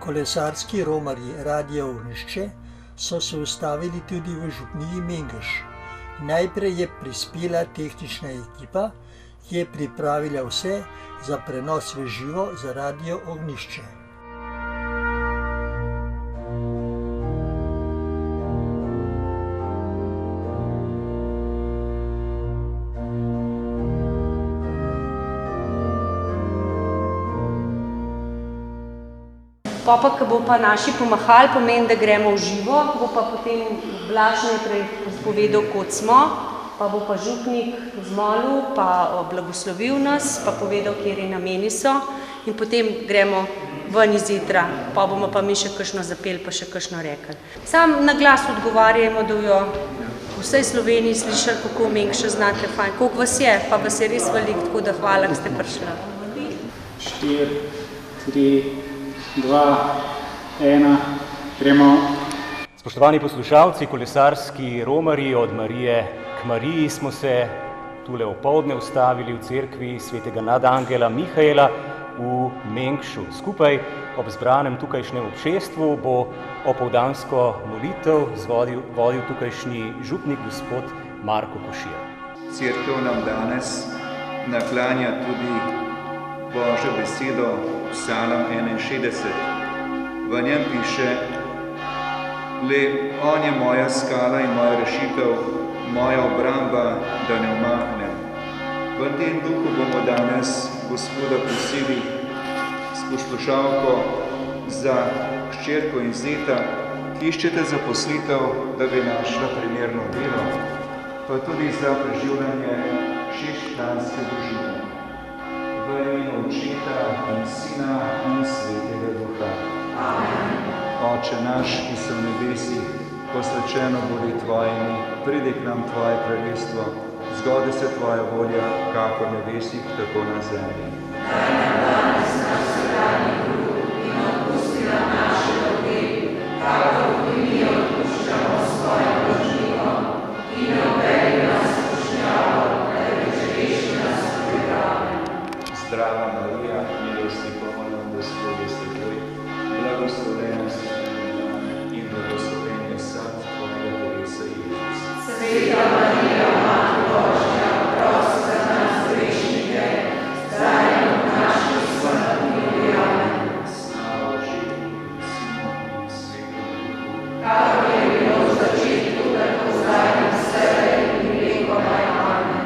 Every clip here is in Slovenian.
Kolesarski romarji Radia Ognjišče so se ustavili tudi v župniji Mengeš. Najprej je prispela tehnična ekipa, ki je pripravila vse za prenos v živo za Radio Ognjišče. Pa, ko bo pa naši pomahali, pomeni, da gremo v živo, bo pa potem Blaž najprej povedal, kot smo, pa bo pa župnik zmolil, pa blagoslovil nas, pa povedal, kateri nameni so in potem gremo ven iz itra, pa bomo pa mi še kakšno zapeli, pa še kakšno rekli. Sam na glas odgovarjamo, da jo v vsej Sloveniji slišali, kako Mengša znate fajn, koliko vas je, pa vas je res veliko, tako da hvala, da ste prišli. 4, 3, 2, 1, gremo. Spoštovani poslušalci, kolesarski romarji od Marije k Mariji smo se tule opoldne ustavili v cerkvi svetega nadangela Mihaela v Mengšu. Skupaj ob zbranem tukajšnjem obšestvu bo opoldansko molitev vodil tukajšnji župnik gospod Marko Košir. Cerkev nam danes naklanja tudi Božjo besedo, Psalm 61. V njem piše: Le on je moja skala in moja rešitev, moja obramba, da ne umaknem. V tem duhu bomo danes Gospoda prosili s poslušalko za hčerko in zeta, ki iščete zaposlitev, da bi našla primerno delo, pa tudi za preživljanje 6-članske družine. V imenu Očeta in Sina in Svetega Duha. Amen. Oče naš, ki si v nebesih, posvečeno bodi Tvoje ime, pridi k nam Tvoje kraljestvo, zgodi se Tvoja volja, kakor v nebesih, tako na zemlji. Daj nam danes naš vsakdanji kruh in odpusti nam naše dolge, kakor tudi mi odpuščamo svojim dolžnikom, in ne uvedi nas v skušnjavo, Zdrava Marija, milosti polna, Gospod je s teboj, blagoslovljena si in blagoslovljen je sad tvojega telesa Jezus. Sveta Marija, Mati Božja, prosi za nas grešnike, zdaj in v naši smrtni uri. Amen. Slava Očetu in Sinu in Svetemu Duhu, kakor je bilo v začetku, tako zdaj in vselej in vekomaj. Amen.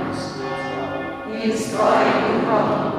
In s Tvojim Duhom.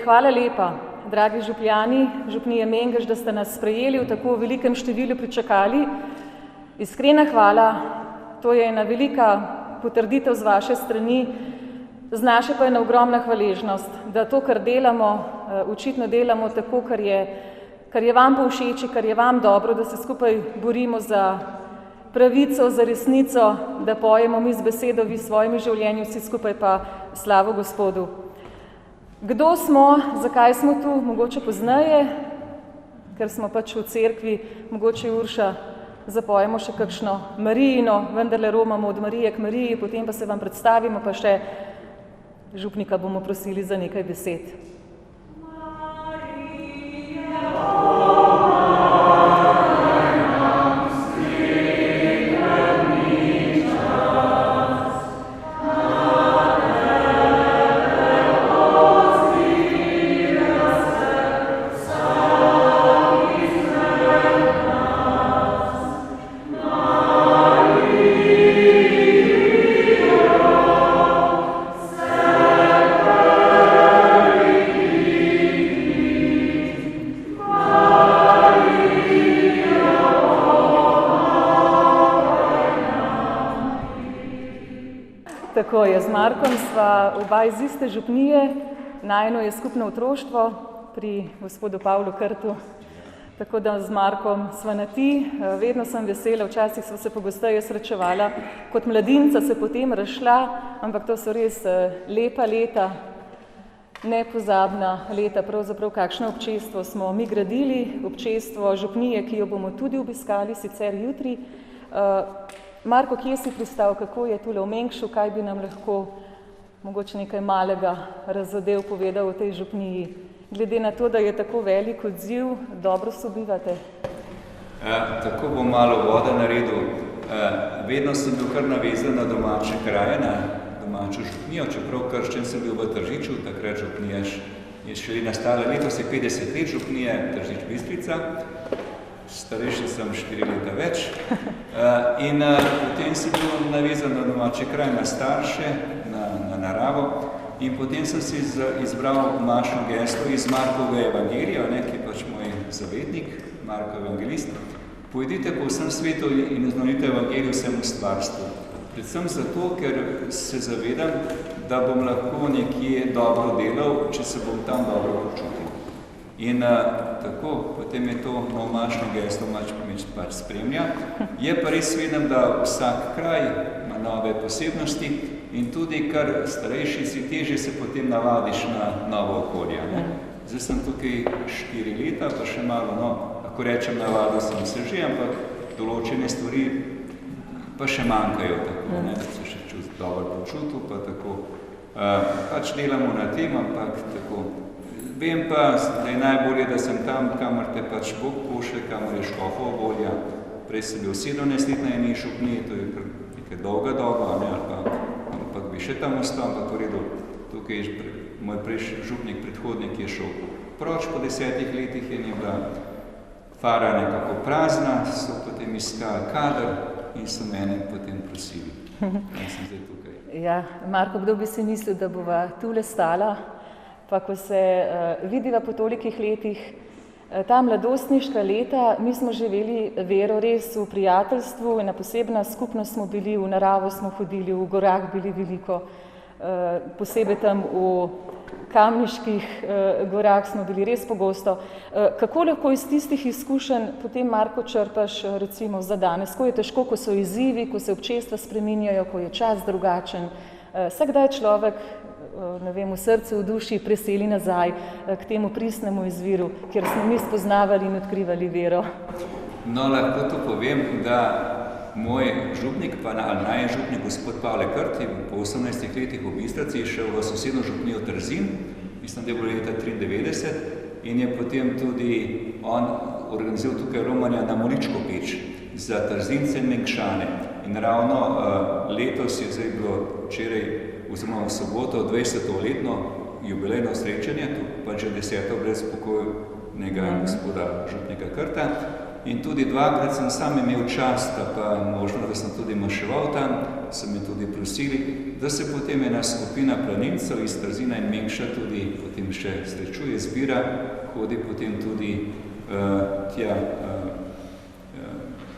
Hvala lepa, dragi župljani, župnije Mengeš, da ste nas sprejeli v tako velikem številu, pričakali. Iskrena hvala, to je ena velika potrditev z vaše strani, z naše pa ena ogromna hvaležnost, da to, kar delamo, očitno delamo tako, kar je vam povšeči, kar je vam dobro, da se skupaj borimo za pravico, za resnico, da pojemo mi z besedo, vi s svojimi življenji, vsi skupaj pa slavo Gospodu. Kdo smo, zakaj smo tu, mogoče poznaje, ker smo pač v cerkvi, mogoče Urša zapojemo še kakšno Marijino, vendarle romamo od Marije k Mariji, potem pa se vam predstavimo, pa še župnika bomo prosili za nekaj besed. Tako je, z Markom sva oba iz iste župnije, najino je skupno otroštvo pri gospodu Pavlu Krtu, tako da z Markom sva na ti, vedno sem vesela, včasih sva se pogosteje srečevala, kot mladinca se potem razšla, ampak to so res lepa leta, nepozabna leta, pravzaprav kakšno občestvo smo mi gradili, občestvo župnije, ki jo bomo tudi obiskali, sicer jutri. Marko, kje si pristal, kako je tule v Mengšu, kaj bi nam lahko mogoče nekaj malega razzadev povedal o tej župniji? Glede na to, da je tako velik odziv, dobro sobivate? Tako bom malo voda naredil. Vedno sem bil kar navezan na domače kraje, na domačo župnijo, čeprav krščen sem bil v Tržiču, takrat župnija je šele nastala, letos je 50 let župnije Tržič Bistrica. Starejši sem 4 leta več in potem sem bil navezan na domače kraj, na starše, na naravo in potem sem si izbral mašno geslo iz Markovega evangelija, ki je pač moj zavetnik, Markov evangelist. Pojdite po vsem svetu in oznanite evangelij vsemu stvarstvu. Predvsem zato, ker se zavedam, da bom lahko nekje dobro delal, če se bom tam dobro počutil. In tako, potem je to novomašno geslo pač spremlja. Je pa res vedem, da vsak kraj ima nove posebnosti in tudi kar starejši si težje se potem navadiš na novo okolje. Zdaj sem tukaj 4 leta, pa še malo, lahko rečem, navadil sem se že, ampak določene stvari pa še manjkajo, tako, da se še dobro počutil, pa tako. Pač delamo na tem, ampak tako. Vem pa, da je najbolje, da sem tam, kamor te pač Bog pošlje, kamor je Škofova volja. Prej sem bil 17 let na eni župniji, to je nekaj dolga doba, ampak bi še tam ostal, ampak v redu, tukaj je moj župnik, predhodnik je šel proč po 10 letih in je bila fara nekako prazna, so potem iskali kader in so mene potem prosili. In sem zdaj tukaj. Ja, Marko, kdo bi si mislil, da bova tule stala? Pa ko se vidiva po tolikih letih, ta mladostniška leta, mi smo živeli vero res v prijateljstvu, ena posebna skupnost smo bili, v naravo smo hodili, v gorah bili veliko, posebej tam v Kamniških gorah smo bili res pogosto. Kako lahko iz tistih izkušenj potem, Marko, črpaš recimo za danes, ko je težko, ko so izzivi, ko se občestva spreminjajo, ko je čas drugačen, vsakdaj človek ne vem, v srcu, v duši preseli nazaj k temu pristnemu izviru, kjer smo mi spoznavali in odkrivali vero. No, lahko to povem, da moj župnik, pa naj župnik gospod Pavle Krt, po 18 letih v Bistrici šel v sosedno župnijo Trzin, mislim, da je bilo leta 93, in je potem tudi on organiziral tukaj romanja na Moličko peč za Trzince in Mengšane. In ravno letos je zdaj bilo včeraj oziroma v soboto 20-letno jubilejno srečanje, tu pa že 10. brez pokojnega gospoda župnika Krta. In tudi dvakrat sem sam imel čast, pa možno, da sem tudi maševal tam, so me tudi prosili, da se potem ena skupina planincev iz Trzina in Mengša tudi potem še srečuje, zbira, hodi potem tudi tja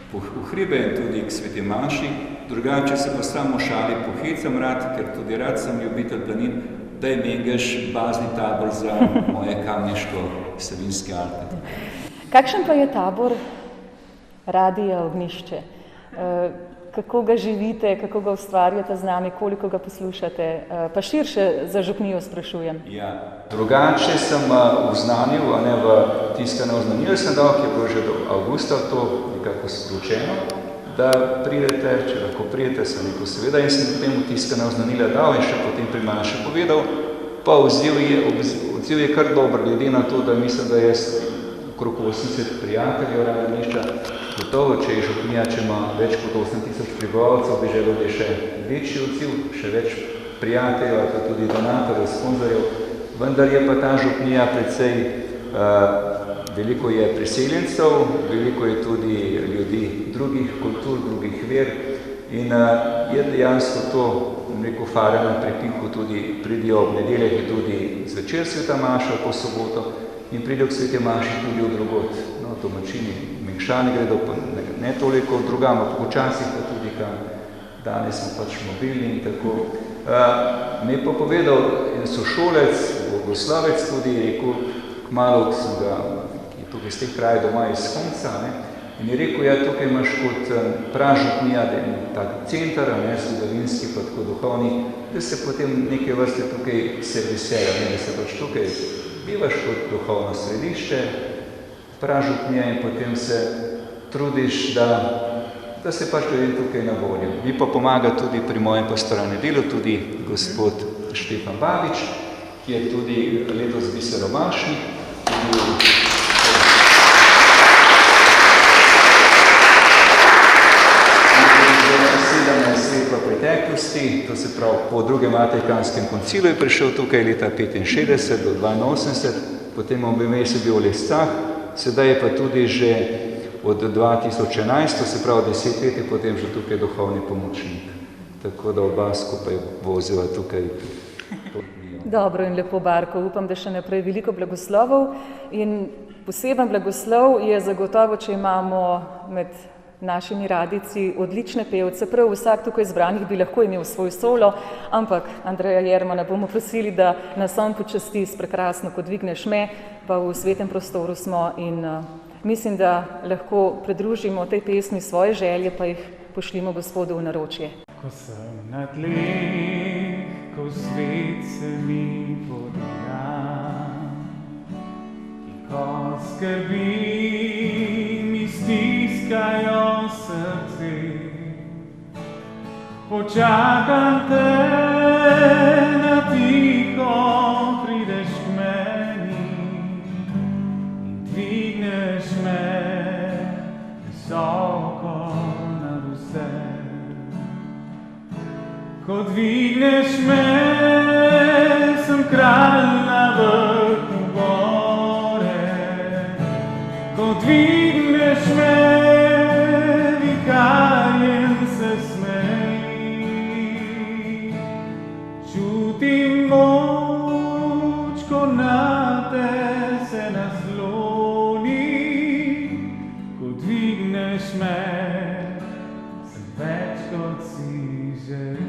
v hribe in tudi k sveti maši. Drugače se pa samo šali pohecam rad, ker tudi rad sem ljubitelj planin, da je Mengeš bazni tabor za moje Kamniško-Savinjske Alpe. Kakšen pa je tabor Radia Ognjišče? kako ga živite, kako ga ustvarjate z nami, koliko ga poslušate, pa širše za župnijo sprašujem. Ja, drugače sem oznanil, v tiskane oznanile sem dal, ki je bilo že do avgusta to nekako sporočeno, da pridete, če lahko pridete, sem rekel seveda, in sem potem v tiskane oznanile dal in še potem pri meni še povedal, pa odziv je kar dober, glede na to, da mislim, da je okrog 80 prijateljev Radonišča. Gotovo, če je župnija, če ima več kot 8000 prebivalcev, bi želel, da je še večji odziv, še več prijateljev, ali tudi donatorjev, sponzorjev, vendar je pa ta župnija precej, veliko je priseljencev, veliko je tudi ljudi drugih kultur, drugih ver in je dejansko to, rekel, fare na prepinku, tudi pridijo ob nedeljah in tudi zvečer sveta maša po soboto in pridijo k svete maši tudi v drugot. No, domačini, Mengšani gredo ne toliko drugam, ampak včasih pa tudi kam. Danes smo pač mobilni in tako. Me pa povedal sošolec, bogoslavec tudi, rekel, kmalu sem ga, ki je tukaj z teh kraj doma iz Konca, in je rekel, ja, tukaj imaš kot pražupnija, da je tak center, zgodovinski pa tako duhovni, da se potem neke vrste tukaj servisejo, da se pač tukaj bivaš kot duhovno središče, pražupnija in potem se trudiš, da se pač ljudem tukaj na voljo. Mi pa pomaga tudi pri mojem pastoralnem delu, tudi gospod Štefan Babič, ki je tudi letos biseromašnik, v preteklosti, to se pravi po drugem Vatikanskem koncilu je prišel tukaj leta 65 do 82, potem vmes je bil v Lescah, sedaj je pa tudi že od 2011, to se pravi 10 let je potem že tukaj duhovni pomočnik. Tako da oba skupaj voziva tukaj. Dobro in lepo, Barko, upam, da še naprej veliko blagoslovov in poseben blagoslov je zagotovo, če imamo med našimi radici odlične pevce, prav vsak tukaj izbranih bi lahko imel svoj solo, ampak Andreja Jermana bomo prosili, da nas on počasti s prekrasno Ko dvigneš me, pa v svetem prostoru smo in mislim, da lahko pridružimo tej pesmi svoje želje, pa jih pošljimo Gospodu v naročje. Ko sem na tleh, ko svet se mi podira, in ko skrbi stiskajo srce, počakam te, na tiho prideš k meni in dvigneš me visoko nad vse. Ko dvigneš me, sem kralj na vrhu gore, ko dvigneš me, vikarjem se smeji. Čutim moč, ko na te se nasloni, ko dvigneš me, sem več kot si želi.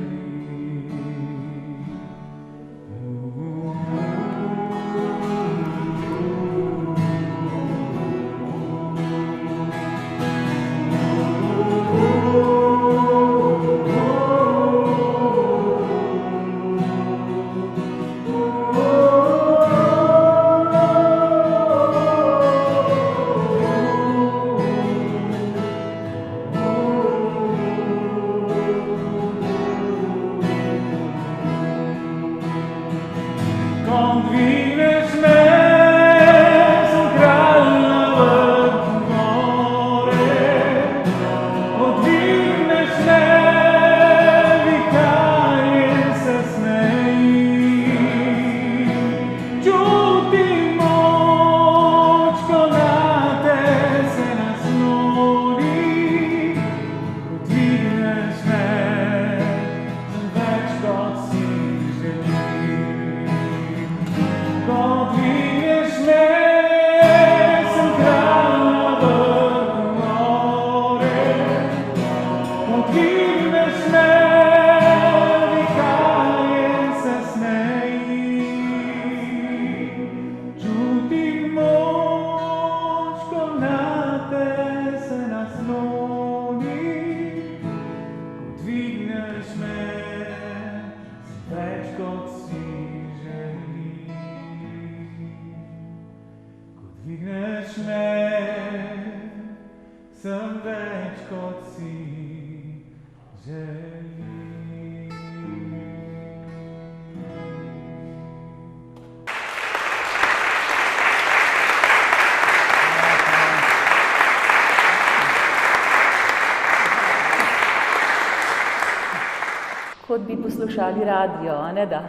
kot bi poslušali radio, a ne da?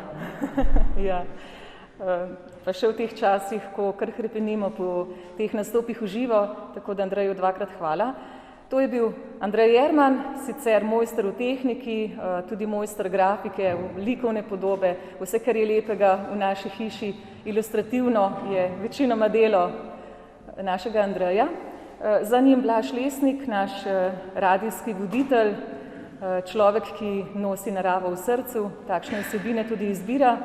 Ja. Pa še v teh časih, ko kar hrepenimo po teh nastopih v živo, tako da Andreju dvakrat hvala. To je bil Andrej Jerman, sicer mojster v tehniki, tudi mojster grafike, likovne podobe, vse, kar je lepega v naši hiši, ilustrativno je večinoma delo našega Andreja. Za njim Blaž Lesnik, naš radijski voditelj, človek, ki nosi naravo v srcu, takšne vsebine tudi izbira.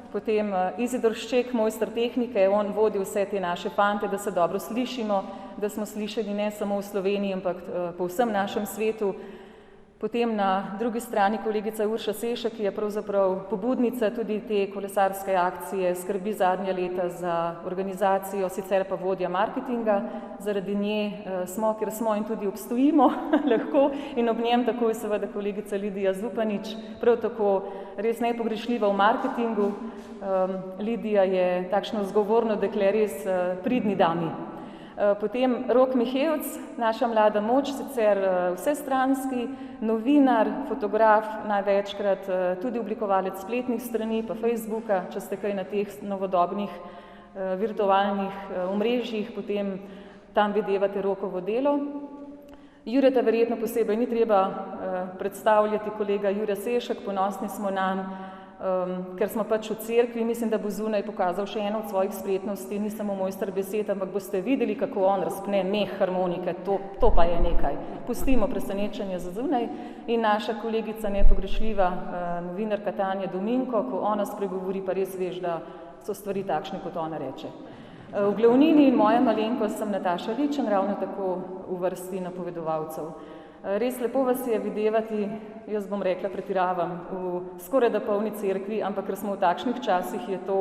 Potem Izidor Šček, mojster tehnike, on vodi vse te naše fante, da se dobro slišimo, da smo slišani ne samo v Sloveniji, ampak po vsem našem svetu. Potem na drugi strani kolegica Urša Sešek, ki je pravzaprav pobudnica tudi te kolesarske akcije, skrbi zadnja leta za organizacijo, sicer pa vodja marketinga. Zaradi nje smo, ker smo in tudi obstojimo lahko in ob njem tako je seveda kolegica Lidija Zupanič, prav tako res nepogrešljiva v marketingu. Lidija je takšno zgovorno dekle, res pridni dami. Potem Rok Mihevc, naša mlada moč, sicer vsestranski, novinar, fotograf, največkrat tudi oblikovalec spletnih strani, pa Facebooka, če ste kaj na teh novodobnih virtualnih omrežjih, potem tam videvate Rokovo delo. Jureta verjetno posebej ni treba predstavljati, kolega Jure Sešek, ponosni smo nanj, ker smo pač v cerkvi, mislim, da bo zunaj pokazal še eno od svojih spretnosti, ni samo mojster besed, ampak boste videli, kako on razpne meh harmonike, to pa je nekaj. Pustimo presenečenje za zunaj in naša kolegica nepogrešljiva novinarka Tanja Dominko, ko ona spregovori, pa res veš, da so stvari takšne, kot ona reče. V glavnini moja malenkost sem Nataša Ličen, ravno tako v vrsti napovedovalcev. Res lepo vas je videvati, jaz bom rekla, pretiravam, v skoraj da polni cerkvi, ampak ker smo v takšnih časih, je to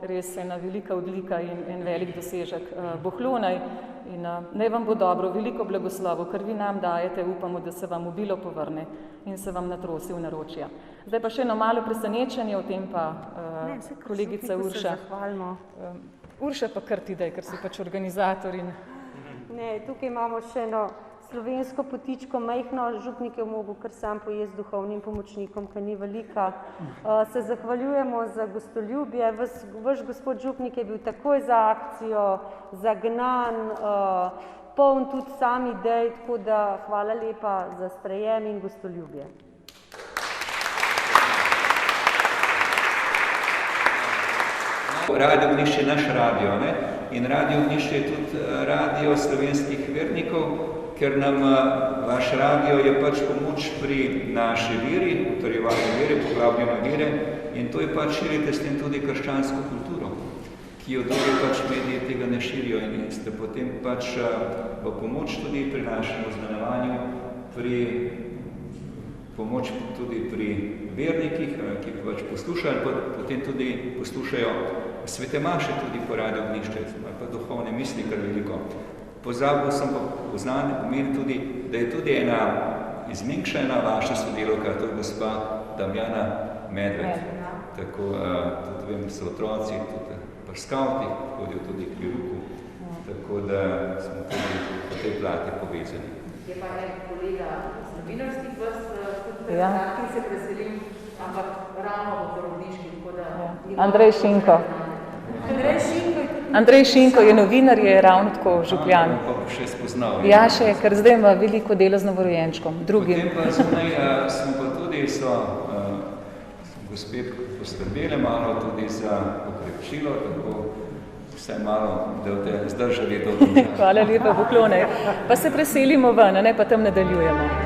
res ena velika odlika in velik dosežek. Bohlonaj in naj vam bo dobro, veliko blagoslovo, kar vi nam dajete, upamo, da se vam obilo povrne in se vam natrosi v naročja. Zdaj pa še eno malo presenečenje, o tem pa kolegica Urša. Urša pa kar ti daj, ker si pač organizator in... Ne, tukaj imamo še eno slovensko potičko, majhno, župnik je mogel kar sam pojesti duhovnim pomočnikom, ki ni velika. Se zahvaljujemo za gostoljubje. Vaš gospod župnik je bil takoj za akcijo, zagnan, poln tudi sam idej, tako da hvala lepa za sprejem in gostoljubje. Radio Ognjišče je naš radio, ne? In Radio Ognjišče je tudi radio slovenskih vernikov, ker nam vaš radio je pač pomoč pri naši veri, utrjevanju vere, poglabljanju vere in to je pač širite s tem tudi krščansko kulturo, ki jo drugi pač mediji tega ne širijo in ste potem pač v pomoč tudi pri našem oznanjevanju, pri pomoč tudi pri vernikih, ki pač poslušajo, potem tudi poslušajo svete maše tudi po Radio Ognjišče, pa duhovne misli kar veliko. Pozabil sem pa omeniti tudi, da je tudi ena izminkšena vaša sodelovka, to je gospa Damjana Medved. Tako, tudi vem, so otroci, tudi pri skavtih, hodijo tudi k Biruku, tako da smo tudi po tej plati povezani. Je pa en kolega z novinarskih vrst, tudi kratki se preselim, ampak ravno v porodniški, tako da... Andrej Šinko. Andrej Šinko je novinar, je ravno tako župljan. Pa še spoznal. Ja, še, ker zdaj ima veliko dela z novorojenčkom, drugim. Potem pa zunaj smo pa tudi, so gospe poskrbele malo tudi za okrepčilo, tako vse malo, da boste zdržali do konca. Hvala lepa, poklone. Pa se preselimo ven, ne, pa tam nadaljujemo.